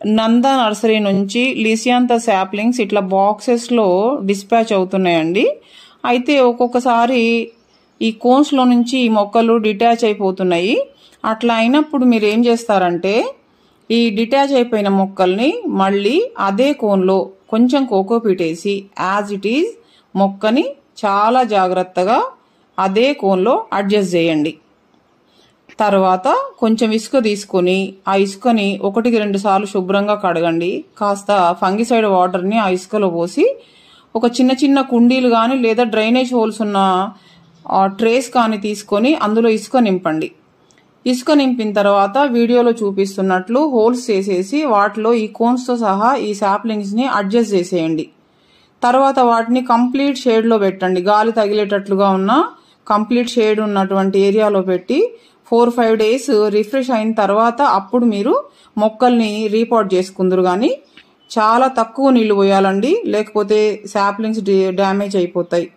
Nanda nursery నుంచి లిసియాంతా saplings ఇట్లా బాక్సెస్లో dispatch అవుతున్నాయండి. అయితే ఒక్కొక్కసారి ఈ కోన్స్లో నుంచి ఈ మొక్కలు డిటాచ్ అయిపోతున్నాయి. అట్లా అయినప్పుడు మీరు ఏం చేస్తారంటే ఈ డిటాచ్ అయిపోయిన మొక్కల్ని మళ్ళీ అదే కోన్లో కొంచెం కోకోపీట్ వేసి యాజ్ ఇట్ ఈజ్ మొక్కని చాలా జాగ్రత్తగా అదే కోన్లో అడ్జస్ట్ చేయండి. తర్వాత కొంచెం ఇసుక తీసుకొని ఆ ఇసుకని 1-2 సార్లు శుభ్రంగా కడగండి. కాస్త ఫంగిసైడ్ వాటర్ని ఆ ఇసుకలో పోసి ఒక చిన్న చిన్న కుండీలు కానీ లేదా డ్రైనేజ్ హోల్స్ ఉన్న ట్రేస్ కానీ తీసుకొని అందులో ఇసుక నింపండి. ఇసుక నింపిన తర్వాత వీడియోలో చూపిస్తున్నట్లు హోల్స్ చేసేసి వాటిలో ఈ కోన్స్తో సహా ఈ శాప్లింగ్స్ని అడ్జస్ట్ చేసేయండి. తర్వాత వాటిని కంప్లీట్ షేడ్లో పెట్టండి. గాలి తగిలేటట్లుగా ఉన్న కంప్లీట్ షేడ్ ఉన్నటువంటి ఏరియాలో పెట్టి 4-5 డేస్ రిఫ్రెష్ అయిన తర్వాత అప్పుడు మీరు మొక్కల్ని రీపాట్ చేసుకుందరు. కానీ చాలా తక్కువ నీళ్లు పోయాలండి, లేకపోతే శాప్లింగ్స్ డ్యామేజ్ అయిపోతాయి.